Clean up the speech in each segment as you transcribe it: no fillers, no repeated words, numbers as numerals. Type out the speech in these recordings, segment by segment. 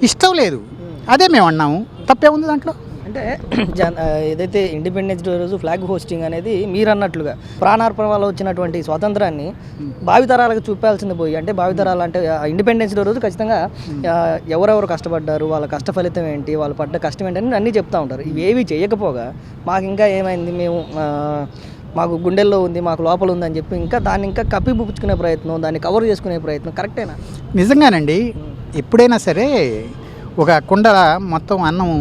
ఇష్టం లేదు. అదే మేము అన్నాము, తప్పేముంది దాంట్లో? అంటే ఏదైతే ఇండిపెండెన్స్ డే రోజు ఫ్లాగ్ హోస్టింగ్ అనేది మీరు అన్నట్లుగా ప్రాణార్పణ వల్ల వచ్చినటువంటి స్వాతంత్రాన్ని భావితరాలకు చూపాల్సింది పోయి, అంటే భావితరాలు అంటే ఇండిపెండెన్స్ డే రోజు ఖచ్చితంగా ఎవరెవరు కష్టపడ్డారు, వాళ్ళ కష్ట ఫలితం ఏంటి, వాళ్ళు పడ్డ కష్టం ఏంటని అన్నీ చెప్తూ ఉంటారు. ఇవేవి చేయకపోగా మాకు ఇంకా ఏమైంది, మేము మాకు గుండెల్లో ఉంది, మాకు లోపల ఉందని చెప్పి ఇంకా దాన్ని ఇంకా కప్పిపుచ్చుకునే ప్రయత్నం, దాన్ని కవర్ చేసుకునే ప్రయత్నం కరెక్టేనా? నిజంగానండి. ఎప్పుడైనా సరే ఒక కుండ మొత్తం అన్నం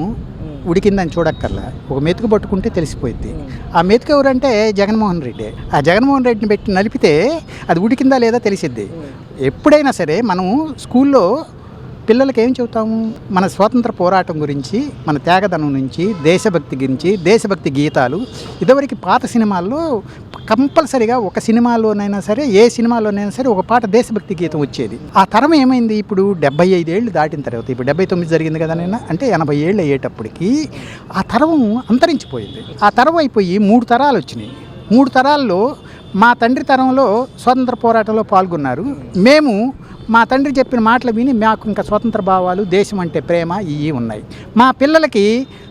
ఉడికిందని చూడక్కర్లా, ఒక మెతుకు పట్టుకుంటే తెలిసిపోయింది. ఆ మెతుకు ఎవరంటే జగన్మోహన్ రెడ్డి. ఆ జగన్మోహన్ రెడ్డిని పెట్టి నలిపితే అది ఉడికిందా లేదా తెలిసిద్ది. ఎప్పుడైనా సరే మనం స్కూల్లో పిల్లలకి ఏం చెబుతాము? మన స్వాతంత్ర పోరాటం గురించి, మన త్యాగదనం నుంచి, దేశభక్తి గురించి, దేశభక్తి గీతాలు. ఇదివరకు పాత సినిమాల్లో కంపల్సరిగా ఒక సినిమాలోనైనా సరే, ఏ సినిమాలోనైనా సరే ఒక పాట దేశభక్తి గీతం వచ్చేది. ఆ తరం ఏమైంది? ఇప్పుడు 75 ఏళ్ళు దాటిన తర్వాత, ఇప్పుడు 79 జరిగింది కదా నిన్న, అంటే 80 ఏళ్ళు అయ్యేటప్పటికి ఆ తరం అంతరించిపోయింది. ఆ తరం అయిపోయి 3 తరాలు వచ్చినాయి. 3 తరాల్లో మా తండ్రి తరంలో స్వాతంత్ర పోరాటంలో పాల్గొన్నారు. మేము మా తండ్రి చెప్పిన మాటలు విని మాకు ఇంకా స్వతంత్ర భావాలు, దేశం అంటే ప్రేమ ఇవి ఉన్నాయి. మా పిల్లలకి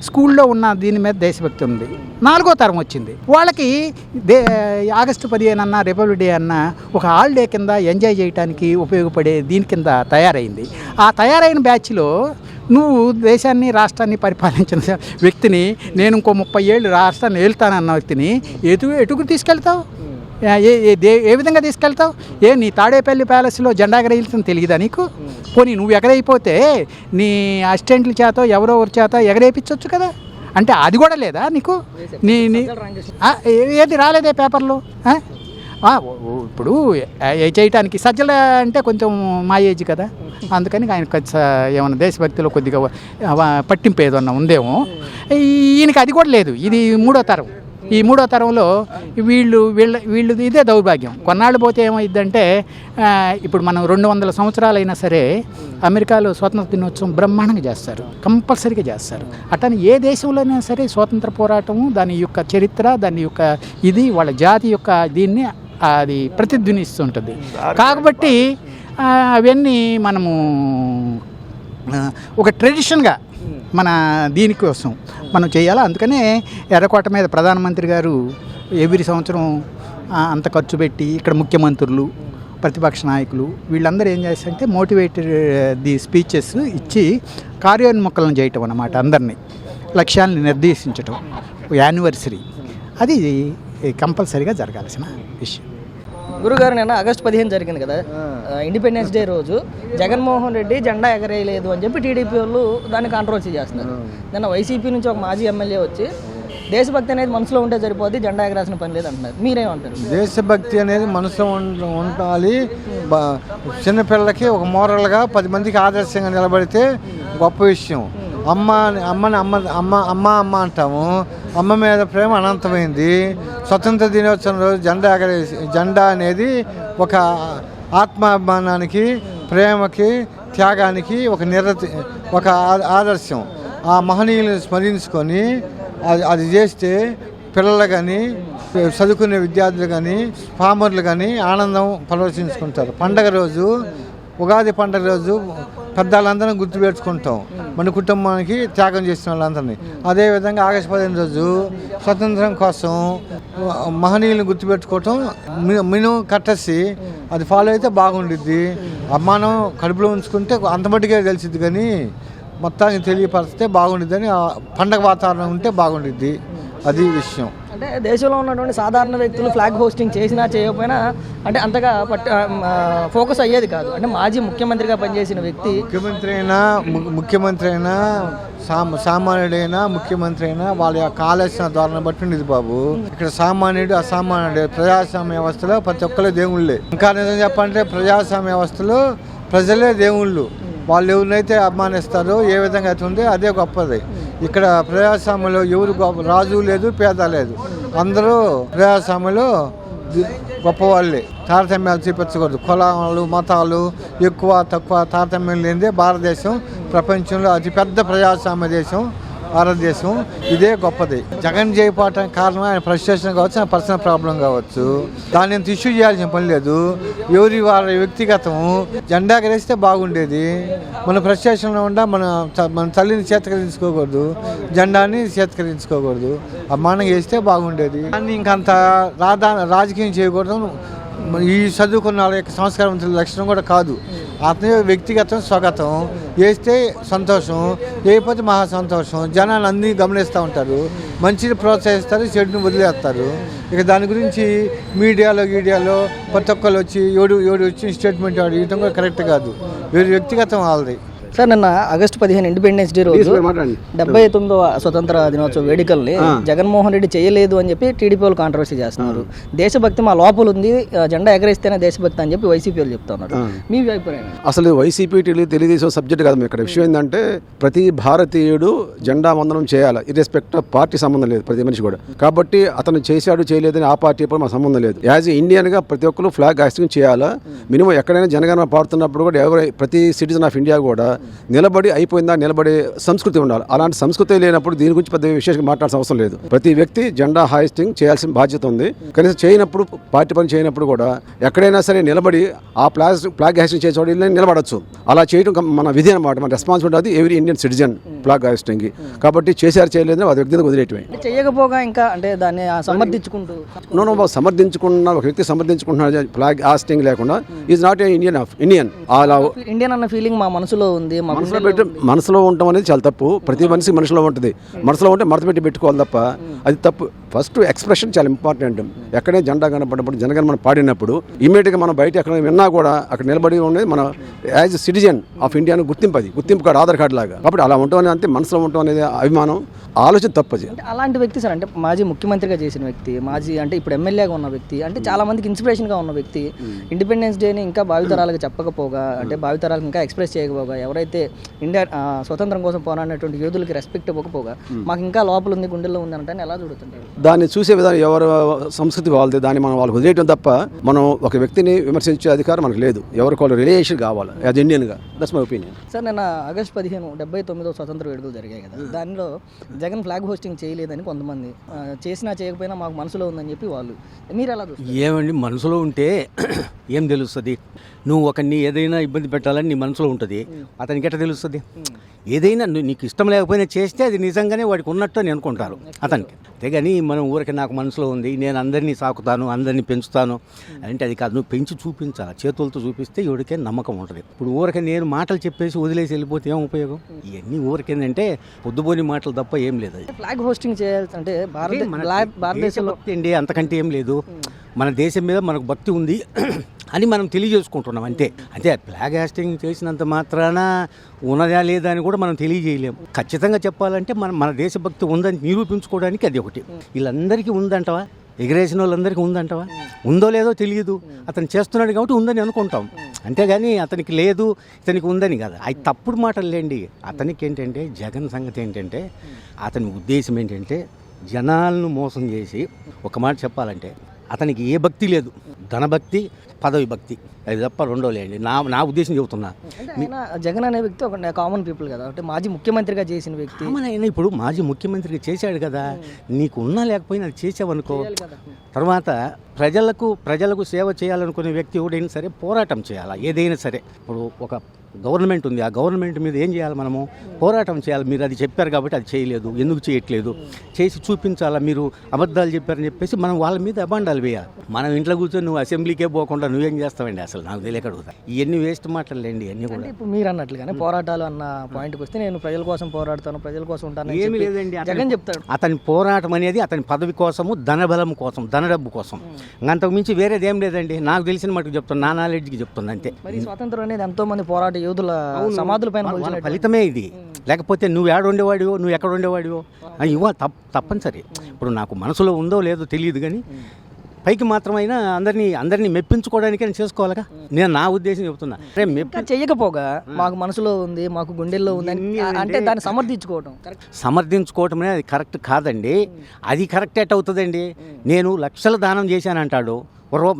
స్కూల్లో ఉన్న దీని మీద దేశభక్తి ఉంది. 4వ తరం వచ్చింది, వాళ్ళకి ఆగస్టు 15 అన్నా, రిపబ్లిక్ డే అన్నా ఒక హాలిడే కింద ఎంజాయ్ చేయడానికి ఉపయోగపడే దీని కింద తయారైంది. ఆ తయారైన బ్యాచ్లో నువ్వు దేశాన్ని, రాష్ట్రాన్ని పరిపాలించిన వ్యక్తిని, నేను ఇంకో 30 ఏళ్ళు రాష్ట్రాన్ని వెళ్తానన్న వ్యక్తిని ఎటుకు తీసుకెళ్తావు? ఏ విధంగా తీసుకెళ్తావు? నీ తాడేపల్లి ప్యాలెస్లో జెండా ఎగరేయడం తెలియదా నీకు? పోనీ నువ్వు ఎగరేయిపోతే నీ అసిస్టెంట్ల చేత ఎవరో ఒకరి చేత ఎగరేయించవచ్చు కదా. అంటే అది కూడా లేదా నీకు? ఏది రాలేదే పేపర్లో? ఇప్పుడు చేయటానికి సజ్జల అంటే కొంచెం మా ఏజ్ కదా, అందుకని ఆయన ఏమన్నా దేశభక్తిలో కొద్దిగా పట్టింపు ఏదన్నా ఉందేమో. ఈయనకి అది కూడా లేదు. ఇది 3వ తరం. ఈ 3వ తరంలో వీళ్ళు ఇదే దౌర్భాగ్యం. కొన్నాళ్ళు పోతే ఏమైందంటే, ఇప్పుడు మనం 200 సంవత్సరాలైనా సరే అమెరికాలో స్వాతంత్ర దినోత్సవం బ్రహ్మాండంగా చేస్తారు, కంపల్సరీగా చేస్తారు. అట్లని ఏ దేశంలోనైనా సరే స్వాతంత్ర పోరాటము, దాని యొక్క చరిత్ర, దాని యొక్క ఇది వాళ్ళ జాతి యొక్క దీన్ని అది ప్రతిధ్వనిస్తుంటుంది. కాబట్టి అవన్నీ మనము ఒక ట్రెడిషన్గా మన దీనికోసం మనం చేయాలి. అందుకనే ఎర్రకోట మీద ప్రధానమంత్రి గారు ఎవ్రీ సంవత్సరం అంత ఖర్చు పెట్టి, ఇక్కడ ముఖ్యమంత్రులు, ప్రతిపక్ష నాయకులు వీళ్ళందరూ ఏం చేస్తారంటే మోటివేటెడ్ ది స్పీచెస్ ఇచ్చి కార్యోన్ముఖలను చేయటం అన్నమాట. అందరినీ లక్ష్యాలను నిర్దేశించటం, యానివర్సరీ అది కంపల్సరీగా జరగాల్సిన విషయం. గురుగారు, నిన్న ఆగస్టు 15 జరిగింది కదా, ఇండిపెండెన్స్ డే రోజు జగన్మోహన్ రెడ్డి జెండా ఎగరేయలేదు అని చెప్పి టీడీపీ వాళ్ళు దాన్ని కాంట్రవర్సీ చేస్తున్నారు. నిన్న వైసీపీ నుంచి ఒక మాజీ ఎమ్మెల్యే వచ్చి దేశభక్తి అనేది మనసులో ఉంటే సరిపోద్ది, జెండా ఎగరాల్సిన పని లేదు అంటున్నారు. మీరేమంటారు? దేశభక్తి అనేది మనసులో ఉండాలి. చిన్నపిల్లలకి ఒక మోరల్గా 10 మందికి ఆదర్శంగా నిలబడితే గొప్ప విషయం. అమ్మని అమ్మ అంటాము. అమ్మ మీద ప్రేమ అనంతమైంది. స్వతంత్ర దినోత్సవం రోజు జెండా అనేది ఒక ఆత్మాభిమానానికి, ప్రేమకి, త్యాగానికి ఒక ఆదర్శం. ఆ మహనీయులను స్మరించుకొని అది చేస్తే పిల్లలు కానీ, చదువుకునే విద్యార్థులు కానీ, ఫార్మర్లు కానీ ఆనందం ప్రదర్శించుకుంటారు. పండగ రోజు, ఉగాది పండుగ రోజు పెద్దవాళ్ళందరం గుర్తుపెట్టుకుంటాం, మన కుటుంబానికి త్యాగం చేసిన వాళ్ళందరినీ. అదేవిధంగా ఆగస్టు 15 రోజు స్వతంత్రం కోసం మహనీయులను గుర్తుపెట్టుకోవటం మినిమం కట్టసి అది ఫాలో అయితే బాగుండిద్ది. అమ్మానం కడుపులో ఉంచుకుంటే అంతమట్టుగా తెలిసిద్ది, కానీ మొత్తానికి తెలియపరిస్తే బాగుండిద్దని పండగ వాతావరణం ఉంటే బాగుండిద్ది. అది విషయం. అంటే దేశంలో ఉన్నటువంటి సాధారణ వ్యక్తులు ఫ్లాగ్ హోస్టింగ్ చేసినా చేయకపోయినా అంటే అంతగా ఫోకస్ అయ్యేది కాదు. అంటే మాజీ ముఖ్యమంత్రిగా పనిచేసిన వ్యక్తి, ముఖ్యమంత్రి అయినా సామాన్యుడైనా ముఖ్యమంత్రి అయినా వాళ్ళ యొక్క ఆలోచన ధోరణి బట్టి ఉండేది బాబు. ఇక్కడ సామాన్యుడు, అసామాన్యుడు, ప్రజాస్వామ్య వ్యవస్థలో ప్రతి ఒక్కరు దేవుళ్ళే. ఇంకా నిజం చెప్పాలంటే ప్రజాస్వామ్య వ్యవస్థలో ప్రజలే దేవుళ్ళు. వాళ్ళు ఎవరినైతే అభిమానిస్తారో, ఏ విధంగా అయితే ఉందో అదే గొప్పది. ఇక్కడ ప్రజాస్వామ్యంలో ఎవరు రాజు లేదు, పేద లేదు, అందరూ ప్రజాస్వామ్యంలో గొప్పవాళ్ళే. తారతమ్యాలు చూపించకూడదు. కులాలు, మతాలు ఎక్కువ తక్కువ తారతమ్యం లేనిదే భారతదేశం ప్రపంచంలో అతిపెద్ద ప్రజాస్వామ్య దేశం. భారతదేశం ఇదే గొప్పది. జగన్ జయపాటానికి కారణం ఆయన ఫ్రస్ట్రేషన్ కావచ్చు, ఆయన పర్సనల్ ప్రాబ్లం కావచ్చు. దాన్ని ఎంత ఇష్యూ చేయాల్సిన పని లేదు. ఎవరి వారి వ్యక్తిగతం జెండా ఎగరేస్తే బాగుండేది. మన ఫ్రస్ట్రేషన్లో ఉండా మన తల్లిని చేతకరించుకోకూడదు, జెండాని చేతకరించుకోకూడదు. అమ్మానంగా వేస్తే బాగుండేది. కానీ ఇంకంత రాజకీయం చేయకూడదు. ఈ చదువుకున్న వాళ్ళ యొక్క సంస్కారవంతుల లక్షణం కూడా కాదు. అతని వ్యక్తిగతం స్వాగతం వేస్తే సంతోషం, లేకపోతే మహా సంతోషం. జనాలు అన్నీ గమనిస్తూ ఉంటారు, మంచిని ప్రోత్సహిస్తారు, చెడుని వదిలేస్తారు. ఇక దాని గురించి మీడియాలో ప్రతి ఒక్కరు వచ్చి ఏడు వచ్చి స్టేట్మెంట్ ఇవ్వడం కూడా కరెక్ట్ కాదు. వీరి వ్యక్తిగతం వాళ్ళది. సార్, నిన్న ఆగస్టు 15 ఇండిపెండెన్స్ డే రోజు 79వ స్వతంత్ర దినోత్సవ వేడుకల్ని జగన్మోహన్ రెడ్డి చేయలేదు అని చెప్పి టీడీపీ వాళ్ళు కాంట్రవర్సీ చేస్తున్నారు. దేశభక్తి మా లోపల ఉంది, జెండా ఎగరేస్తేనే దేశభక్తి అని చెప్పి వైసీపీ వాళ్ళు చెప్తున్నారు. మీ అభిప్రాయం? అసలు వైసీపీ తెలుగుదేశం సబ్జెక్ట్ కాదు. ఇక్కడ విషయం ఏంటంటే ప్రతి భారతీయుడు జెండా వందనం చేయాలి, ఇర్రెస్పెక్ట్ ఆఫ్ పార్టీ సంబంధం లేదు ప్రతి మనిషి కూడా. కాబట్టి అతను చేశాడు చేయలేదని ఆ పార్టీ మా సంబంధం లేదు. యాజ్ ఇండియన్ గా ప్రతి ఒక్కరు ఫ్లాగ్ హాస్టింగ్ చేయాలా. మినిమం ఎక్కడైనా జనగణన పాడుతున్నప్పుడు కూడా ప్రతి సిటిజన్ ఆఫ్ ఇండియా కూడా నిలబడి అయిపోయిందా నిలబడే సంస్కృతి ఉండాలి. అలాంటి సంస్కృతి లేనప్పుడు దీని గురించి పెద్ద విశేషంగా మాట్లాడాల్సిన అవసరం లేదు. ప్రతి వ్యక్తి జెండా హాయిస్టింగ్ చేయాల్సిన బాధ్యత ఉంది. కనీసం చేయనప్పుడు పార్టీ పని చేయనప్పుడు కూడా ఎక్కడైనా సరే నిలబడి ఆ ఫ్లాగ్ హాయిస్టింగ్ చేసే చోట నిలబడచ్చు. అలా చేయడం మన విధి అనమాట, మన రెస్పాన్సిబిలిటీ. అది every Indian citizen flag hoisting. కాబట్టి చేశారు చేయలేదు అది వ్యక్తిగత వదిలేయటమే. చేయకపోగా ఇంకా అంటే దాన్ని సమర్థించుకుంటూ సమర్థించుకున్న ఒక వ్యక్తి సమర్థించుకుంటున్నాడు ఫ్లాగ్ హాయిస్టింగ్ లేకుండా ఈజ్ నాట్ ఇండియన్. అలా ఇండియన్ అన్న ఫీలింగ్ మా మనసులో ఉంది. మనసులో ఉండటం అనేది చాలా తప్పు. ప్రతి మనిషి మనసులో ఉంటుంది. మనసులో ఉంటే మడత పెట్టుకోవాలి తప్ప అది తప్పు. ఫస్ట్ ఎక్స్ప్రెషన్ చాలా ఇంపార్టెంట్. ఎక్కడే జెండా కనపడినప్పుడు జనగణమన పాడినప్పుడు ఇమీడియట్గా మనం బయట ఎక్కడ విన్నా కూడా అక్కడ నిలబడి ఉండేది మన యాజ్ సిటిజన్ ఆఫ్ ఇండియా గుర్తింపు. అది గుర్తింపు కార్డు, ఆధార్ కార్డు లాగా. కాబట్టి అలా ఉండటం అనేది అంతే, మనసులో ఉండటం అనేది అభిమానం, ఆలోచన తప్పది. అంటే అలాంటి వ్యక్తి సార్, అంటే మాజీ ముఖ్యమంత్రిగా చేసిన వ్యక్తి, మాజీ అంటే ఇప్పుడు ఎమ్మెల్యేగా ఉన్న వ్యక్తి, అంటే చాలా మందికి ఇన్స్పిరేషన్గా ఉన్న వ్యక్తి, ఇండిపెండెన్స్ డేని ఇంకా భావితరాలకు చెప్పకపోగా, అంటే భావితరాలకు ఇంకా ఎక్స్ప్రెస్ చేయకపోగా, ఎవరైతే ఇండియా స్వతంత్రం కోసం పోరాడినటువంటి యోధులకి రెస్పెక్ట్ ఇవ్వకపోగా మాకు ఇంకా లోపల ఉంది, గుండెల్లో ఉంది అంటే ఎలా చూడుతుంటారు? దాన్ని చూసే విధానం ఎవరు సంస్కృతి వాళ్ళది. దాన్ని మనం వాళ్ళకి వదిలేయడం తప్ప మనం ఒక వ్యక్తిని విమర్శించే అధికారం మనకు లేదు. ఎవరికి వాళ్ళు రిలేషన్ కావాలి యాజ్ ఇండియన్గా. That's my opinion. సార్, నిన్న ఆగస్టు 15 79వ స్వతంత్ర వేడుకలు జరిగాయి కదా, దానిలో జగన్ ఫ్లాగ్ హోస్టింగ్ చేయలేదని కొంతమంది, చేసినా చేయకపోయినా మాకు మనసులో ఉందని చెప్పి వాళ్ళు, మీరు ఎలా చూస్తారు? ఏమండి, మనసులో ఉంటే ఏం తెలుస్తుంది? నువ్వు ఒకరిని ఏదైనా ఇబ్బంది పెట్టాలని నీ మనసులో ఉంటుంది, అతనికి ఎట్లా తెలుస్తుంది? ఏదైనా నీకు ఇష్టం లేకపోయినా చేస్తే అది నిజంగానే వాడికి ఉన్నట్టు అని అనుకుంటారు అతనికి. అంతేగాని మనం ఊరికి నాకు మనసులో ఉంది, నేను అందరినీ సాకుతాను, అందరినీ పెంచుతాను అంటే అది కాదు. నువ్వు పెంచి చూపించాలి, చేతులతో చూపిస్తే ఎవరికే నమ్మకం ఉంటుంది. ఇప్పుడు ఊరికే నేను మాటలు చెప్పేసి వదిలేసి వెళ్ళిపోతే ఏం ఉపయోగం? ఇవన్నీ ఊరికేందంటే పొద్దుపోని మాటలు తప్ప ఏం లేదు. అది ఫ్లాగ్ హోస్టింగ్ చేయాల్సి అంటే భారతదేశంలో అండి అంతకంటే ఏం లేదు. మన దేశం మీద మనకు భక్తి ఉంది అని మనం తెలియజేసుకుంటున్నాం అంతే. అంటే ఫ్లాగ్ హాస్టింగ్ చేసినంత మాత్రాన ఉన్నదా లేదా అని కూడా మనం తెలియజేయలేము. ఖచ్చితంగా చెప్పాలంటే మన దేశభక్తి ఉందని నిరూపించుకోవడానికి అది ఒకటి. వీళ్ళందరికీ ఉందంటవా? ఎగరేసిన వాళ్ళందరికీ ఉందంటవా? ఉందో లేదో తెలియదు. అతను చేస్తున్నాడు కాబట్టి ఉందని అనుకుంటాం, అంతేగాని అతనికి లేదు ఇతనికి ఉందని కాదు. అవి తప్పుడు మాటలు లేండి. అతనికి ఏంటంటే జగన్ సంగతి ఏంటంటే అతని ఉద్దేశం ఏంటంటే జనాలను మోసం చేసి, ఒక మాట చెప్పాలంటే అతనికి ఏ భక్తి లేదు, ధనభక్తి, పదవి భక్తి, అది తప్ప రెండో లేండి. నా ఉద్దేశం చెబుతున్నా. జగన్ అనే వ్యక్తి ఒక కామన్ పీపుల్ కదా, అంటే మాజీ ముఖ్యమంత్రిగా చేసిన వ్యక్తి. అయినా ఇప్పుడు మాజీ ముఖ్యమంత్రిగా చేశాడు కదా, నీకు ఉన్నా లేకపోయినా అది చేసావనుకో, తర్వాత ప్రజలకు సేవ చేయాలనుకునే వ్యక్తి ఎవడైనా సరే పోరాటం చేయాలా. ఏదైనా సరే ఇప్పుడు ఒక గవర్నమెంట్ ఉంది, ఆ గవర్నమెంట్ మీద ఏం చేయాలి? మనము పోరాటం చేయాలి. మీరు అది చెప్పారు కాబట్టి అది చేయలేదు, ఎందుకు చేయట్లేదు, చేసి చూపించాలా. మీరు అబద్ధాలు చెప్పారని చెప్పేసి మనం వాళ్ళ మీద అబాండాలు వేయాలి. మనం ఇంట్లో కూర్చొని నువ్వు అసెంబ్లీకే పోకుండా నువ్వేం చేస్తావండి? అసలు నాకు తెలియక అడుగుతా. ఇవన్నీ వేస్ట్ మాటలేండి ఇవన్నీ కూడా. ఇప్పుడు మీరు అన్నట్లుగానే పోరాటాలు అన్న పాయింట్కి వస్తే నేను ప్రజల కోసం పోరాడతాను, ప్రజల కోసం ఉంటాను ఏమి లేదండి. జగన్ చెప్తాడు అతని పోరాటం అనేది అతని పదవి కోసము, ధనబలం కోసం, ధనడబ్బు కోసం, అంతకు మించి వేరేది ఏం లేదండి. నాకు తెలిసిన మటుకు చెప్తాను, నా నాలెడ్జ్కి చెప్తాను అంతే. మరి స్వాతంత్రం అనేది ఎంతో మంది పోరాట యోధుల సమాధుల పైన ఫలితమే ఇది. లేకపోతే నువ్వు ఏడ ఉండేవాడివో, నువ్వు ఎక్కడ ఉండేవాడివో ఇవ్వాలి తప్పనిసరి. ఇప్పుడు నాకు మనసులో ఉందో లేదో తెలియదు, కానీ పైకి మాత్రమైనా అందరినీ మెప్పించుకోవడానికి నేను చేసుకోవాలిగా. నేను నా ఉద్దేశం చెబుతున్నా. చెయ్యకపోగా మాకు మనసులో ఉంది, మాకు గుండెల్లో ఉంది అంటే దాన్ని సమర్థించుకోవటం అనేది అది కరెక్ట్ కాదండి. అది కరెక్ట్ ఎట్ అవుతుందండి? నేను లక్షల దానం చేశానంటాడు,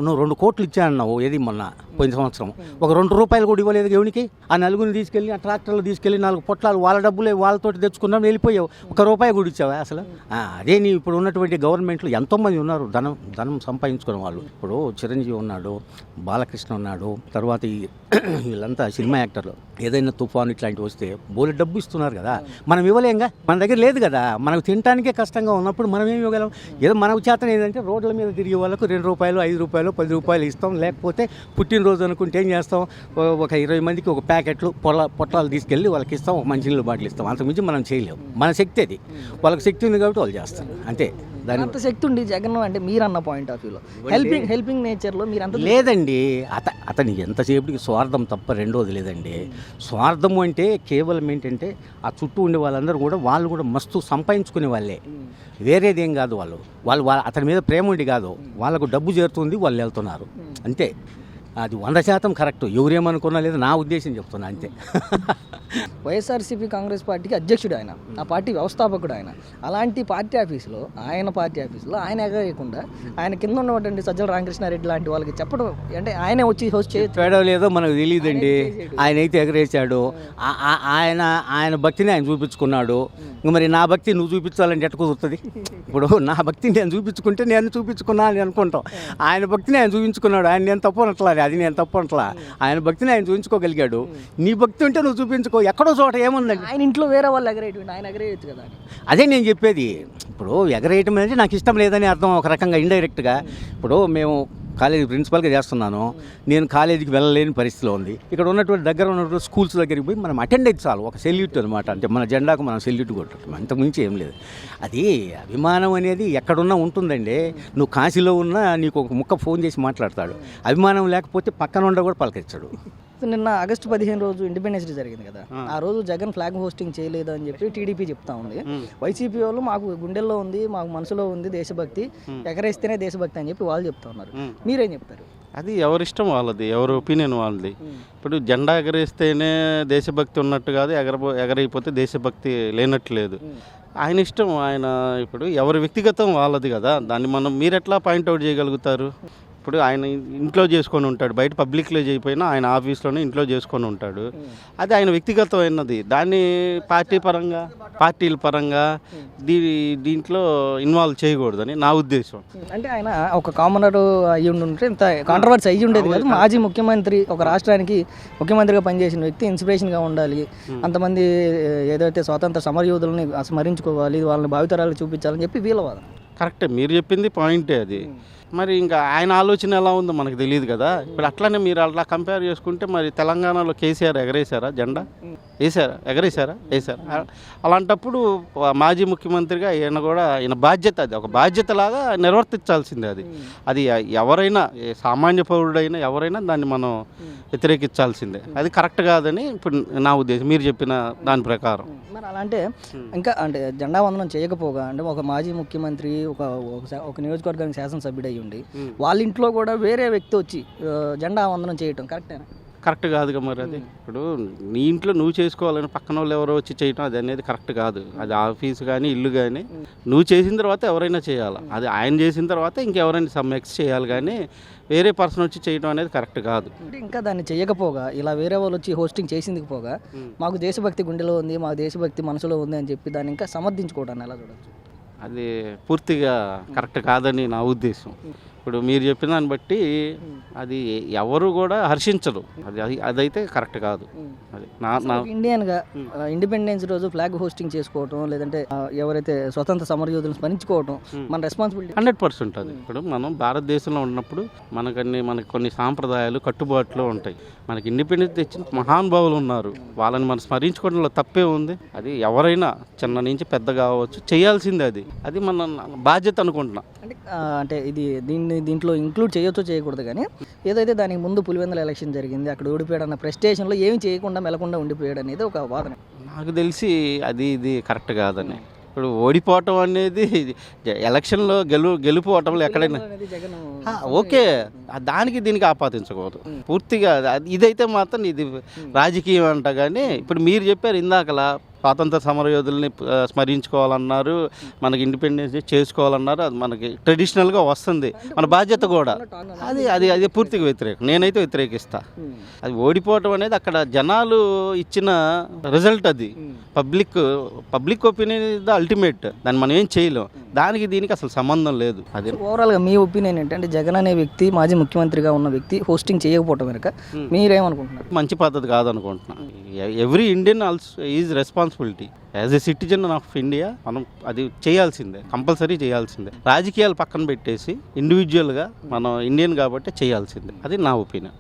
నువ్వు 2 కోట్లు ఇచ్చానన్నావు ఏది మొన్న పోయిన సంవత్సరం, ఒక 2 రూపాయలు కూడా ఇవ్వలేదు దేవునికి. ఆ నలుగురిని తీసుకెళ్ళి ఆ ట్రాక్టర్లో తీసుకెళ్ళి 4 పొట్లాలు వాళ్ళ డబ్బులే వాళ్ళతోటి తెచ్చుకున్నాం, వెళ్ళిపోయావు. 1 రూపాయి కూడా ఇచ్చావా అసలు? అదే నీ ఇప్పుడు ఉన్నటువంటి గవర్నమెంట్లో ఎంతోమంది ఉన్నారు ధనం సంపాదించుకునే వాళ్ళు. ఇప్పుడు చిరంజీవి ఉన్నాడు, బాలకృష్ణ ఉన్నాడు, తర్వాత వీళ్ళంతా సినిమా యాక్టర్లు. ఏదైనా తుఫాను ఇట్లాంటివి వస్తే బోలెడు డబ్బు ఇస్తున్నారు కదా, మనం ఇవ్వలేంగా, మన దగ్గర లేదు కదా. మనకు తినడానికే కష్టంగా ఉన్నప్పుడు మనం ఏమి ఇవ్వగలం? ఏదో మనకు చేతన ఏంటంటే రోడ్ల మీద తిరిగే వాళ్ళకు 2 రూపాయలు 5 రూపాయలు 10 రూపాయలు ఇస్తాం. లేకపోతే పుట్టినరోజు అనుకుంటే ఏం చేస్తాం, ఒక 20 మందికి ఒక ప్యాకెట్లు పొట్లాలు తీసుకెళ్ళి వాళ్ళకి ఇస్తాం, ఒక మంచినీళ్ళ బాటిల్ ఇస్తాం. అంతకుమించి మనం చేయలేము. మన శక్తి అది, వాళ్ళకి శక్తి ఉంది కాబట్టి వాళ్ళు చేస్తారు అంతే. అంత శక్తి ఉంది జగన్ అంటే మీరు అన్న పాయింట్ ఆఫ్ వ్యూలో హెల్పింగ్ నేచర్లో మీరు అంత లేదండి. అతని ఎంతసేపటికి స్వార్థం తప్ప రెండోది లేదండి. స్వార్థము అంటే కేవలం ఏంటంటే ఆ చుట్టూ ఉండే వాళ్ళందరూ కూడా వాళ్ళు కూడా మస్తు సంపాదించుకునే వాళ్ళే, వేరేదేం కాదు. వాళ్ళు అతని మీద ప్రేమ ఉండి కాదు, వాళ్ళకు డబ్బు చేరుతుంది, వాళ్ళు వెళ్తున్నారు అంతే. అది 100% కరెక్ట్. ఎవరేమనుకున్నా లేదు, నా ఉద్దేశం చెప్తున్నా అంతే. వైఎస్ఆర్సీపీ కాంగ్రెస్ పార్టీకి అధ్యక్షుడు ఆయన, ఆ పార్టీ వ్యవస్థాపకుడు ఆయన. అలాంటి పార్టీ ఆఫీసులో ఆయన ఎగరేయకుండా ఆయన కింద ఉన్నటువంటి సజ్జల రామకృష్ణారెడ్డి లాంటి వాళ్ళకి చెప్పడం అంటే ఆయనే వచ్చి హోస్ట్ చేయడం లేదో మనకు తెలియదండి. ఆయన అయితే ఎగరేసాడు, ఆయన భక్తిని ఆయన చూపించుకున్నాడు. మరి నా భక్తి నువ్వు చూపించాలంటే ఎట్ట కుదురుతుంది? ఇప్పుడు నా భక్తిని నేను చూపించుకుంటే నేను చూపించుకున్నా అని అనుకుంటాం. ఆయన భక్తిని ఆయన చూపించుకున్నాడు, ఆయన నేను తప్పు అనట్లా, అది నేను తప్పు అనట్లా. ఆయన భక్తిని ఆయన చూపించుకోగలిగాడు. నీ భక్తి ఉంటే నువ్వు చూపించుకో, ఎక్కడో చోట ఏముందండి. ఆయన ఇంట్లో వేరే వాళ్ళు ఎగరేయటం, ఆయన ఎగరేయచ్చు కదా. అదే నేను చెప్పేది. ఇప్పుడు ఎగరేయటం అనేది నాకు ఇష్టం లేదని అర్థం, ఒక రకంగా ఇండైరెక్ట్గా. ఇప్పుడు మేము కాలేజీ ప్రిన్సిపల్గా చేస్తున్నాను, నేను కాలేజీకి వెళ్ళలేని పరిస్థితిలో ఉంది. ఇక్కడ ఉన్నటువంటి దగ్గర ఉన్నటువంటి స్కూల్స్ దగ్గరికి పోయి మనం అటెండ్ అయితే చాలు, ఒక సెల్యూట్ అనమాట. అంటే మన జెండాకు మనం సెల్యూట్ కొట్టడం, అంతకుమించి ఏం లేదు. అది అభిమానం అనేది ఎక్కడున్నా ఉంటుందండి. నువ్వు కాశీలో ఉన్నా నీకు ఒక ముక్క ఫోన్ చేసి మాట్లాడతాడు. అభిమానం లేకపోతే పక్కన ఉండ కూడా పలకరించాడు. నిన్న ఆగస్టు 15 రోజు ఇండిపెండెన్స్ డే జరిగింది కదా, ఆ రోజు జగన్ ఫ్లాగ్ హోస్టింగ్ చేయలేదు అని చెప్పి టీడీపీ చెప్తా ఉంది. వైసీపీ వాళ్ళు మాకు గుండెల్లో ఉంది, మాకు మనసులో ఉంది దేశభక్తి, ఎగరేస్తేనే దేశభక్తి అని చెప్పి వాళ్ళు చెప్తా ఉన్నారు. మీరేం చెప్తారు? అది ఎవరిష్టం వాళ్ళది, ఎవరి ఒపీనియన్ వాళ్ళది. ఇప్పుడు జెండా ఎగరేస్తేనే దేశభక్తి ఉన్నట్టు కాదు, ఎగరైపోతే దేశభక్తి లేనట్టు లేదు. ఆయన ఇష్టం. ఆయన ఇప్పుడు ఎవరి వ్యక్తిగతం వాళ్ళది కదా, దాన్ని మీరు ఎట్లా పాయింట్అవుట్ చేయగలుగుతారు? ఇప్పుడు ఆయన ఇంట్లో చేసుకొని ఉంటాడు, బయట పబ్లిక్లో చేయకపోయినా ఆయన ఆఫీస్లోనే ఇంట్లో చేసుకొని ఉంటాడు. అది ఆయన వ్యక్తిగతమైనది. దాన్ని పార్టీల పరంగా దీంట్లో ఇన్వాల్వ్ చేయకూడదని నా ఉద్దేశం. అంటే ఆయన ఒక కామనర్ అయ్యి ఉంటే ఇంత కాంట్రవర్సీ అయ్యి ఉండేది కాదు. మాజీ ముఖ్యమంత్రి, ఒక రాష్ట్రానికి ముఖ్యమంత్రిగా పనిచేసిన వ్యక్తి ఇన్స్పిరేషన్గా ఉండాలి. అంతమంది ఏదైతే స్వాతంత్ర సమరయోధులని స్మరించుకోవాలి, వాళ్ళని భావితరాలకు చూపించాలని చెప్పి వీళ్ళ వాదన. కరెక్టే, మీరు చెప్పింది పాయింటే అది. మరి ఇంకా ఆయన ఆలోచన ఎలా ఉందో మనకు తెలియదు కదా. ఇప్పుడు అట్లానే మీరు అట్లా కంపేర్ చేసుకుంటే మరి తెలంగాణలో కేసీఆర్ ఎగరేశారా జెండా? ఎగరేశారా? అలాంటప్పుడు మాజీ ముఖ్యమంత్రిగా ఈయన బాధ్యత, అది ఒక బాధ్యతలాగా నిర్వర్తించాల్సిందే. అది ఎవరైనా, సామాన్య పౌరుడైనా ఎవరైనా దాన్ని మనం వ్యతిరేకించాల్సిందే. అది కరెక్ట్ కాదని ఇప్పుడు నా ఉద్దేశం, మీరు చెప్పిన దాని ప్రకారం. మరి అలా అంటే ఇంకా అంటే జెండా వందనం చేయకపోగా, అంటే ఒక మాజీ ముఖ్యమంత్రి ఒక నియోజకవర్గానికి శాసనసభ్యుడు అయ్యి ఉండి వాళ్ళ ఇంట్లో కూడా వేరే వ్యక్తి వచ్చి జెండా వందనం చేయటం కరెక్టేనా? కరెక్ట్ కాదుగా మరి. అది ఇప్పుడు నీ ఇంట్లో నువ్వు చేసుకోవాలని పక్కన వాళ్ళు ఎవరో వచ్చి చేయటం అది అనేది కరెక్ట్ కాదు. అది ఆఫీసు కానీ ఇల్లు కానీ నువ్వు చేసిన తర్వాత ఎవరైనా చేయాలి. అది ఆయన చేసిన తర్వాత ఇంకెవరైనా సమ్మెక్స్ చేయాలి, కానీ వేరే పర్సన్ వచ్చి చేయడం అనేది కరెక్ట్ కాదు. అంటే ఇంకా దాన్ని చేయకపోగా ఇలా వేరే వాళ్ళు వచ్చి హోస్టింగ్ చేసింది పోగా మాకు దేశభక్తి గుండెలో ఉంది, మాకు దేశభక్తి మనసులో ఉంది అని చెప్పి దాన్ని ఇంకా సమర్థించుకోవడాన్ని ఎలా చూడొచ్చు? అది పూర్తిగా కరెక్ట్ కాదని నా ఉద్దేశం. ఇప్పుడు మీరు చెప్పిన దాన్ని బట్టి అది ఎవరు కూడా హర్షించరు. అదైతే కరెక్ట్ కాదు. అది ఇండియన్గా ఇండిపెండెన్స్ రోజు ఫ్లాగ్ హోస్టింగ్ చేసుకోవటం, లేదంటే ఎవరైతే స్వతంత్ర సమరయోధులను స్మరించుకోవటం మన రెస్పాన్సిబిలిటీ 100% అది. ఇప్పుడు మనం భారతదేశంలో ఉన్నప్పుడు మనకి కొన్ని సాంప్రదాయాలు, కట్టుబాట్లు ఉంటాయి. మనకి ఇండిపెండెన్స్ తెచ్చిన మహానుభావులు ఉన్నారు, వాళ్ళని మనం స్మరించుకోవడంలో తప్పే ఉంది. అది ఎవరైనా చిన్న నుంచి పెద్ద కావచ్చు, చేయాల్సిందే. అది మన బాధ్యత అనుకుంటున్నా. అంటే దీంట్లో ఇంక్లూడ్ చేయొచ్చో చేయకూడదు, కానీ ఏదైతే దానికి ముందు పులివెందుల ఎలక్షన్ జరిగింది, అక్కడ ఓడిపోయాడు అన్న ప్రెస్టేషన్లో ఏమి చేయకుండా మెలకుండా ఉండిపోయాడు అనేది ఒక వాదన. నాకు తెలిసి ఇది కరెక్ట్ కాదని. ఇప్పుడు ఓడిపోవటం అనేది ఎలక్షన్లో గెలుపోవటంలో ఎక్కడైనా ఓకే, దానికి దీనికి ఆపాదించకూడదు పూర్తిగా. ఇదైతే మాత్రం ఇది రాజకీయం అంట. కానీ ఇప్పుడు మీరు చెప్పారు ఇందాకలా స్వాతంత్ర సమరయోధుల్ని స్మరించుకోవాలన్నారు, మనకి ఇండిపెండెన్స్ డే చేసుకోవాలన్నారు. అది మనకి ట్రెడిషనల్గా వస్తుంది, మన బాధ్యత కూడా. అది అది అది పూర్తిగా వ్యతిరేకం, నేనైతే వ్యతిరేకిస్తా. అది ఓడిపోవడం అనేది అక్కడ జనాలు ఇచ్చిన రిజల్ట్. అది public opinion is the ultimate, దాన్ని మనం ఏం చేయలేం. దానికి దీనికి అసలు సంబంధం లేదు. అది ఓవరాల్గా మీ ఒపీనియన్ ఏంటంటే జగన్ అనే వ్యక్తి మాజీ ముఖ్యమంత్రిగా ఉన్న వ్యక్తి హోస్టింగ్ చేయకపోవటం వెనుక మీరేమనుకుంటున్నారు? మంచి పద్ధతి కాదనుకుంటున్నా. Every Indian also is responsibility as a citizen of India. మనం అది చేయాల్సిందే, కంపల్సరీ చేయాల్సిందే. రాజకీయాలు పక్కన పెట్టేసి ఇండివిజువల్గా మనం ఇండియన్ కాబట్టి చేయాల్సిందే. అది నా ఒపీనియన్.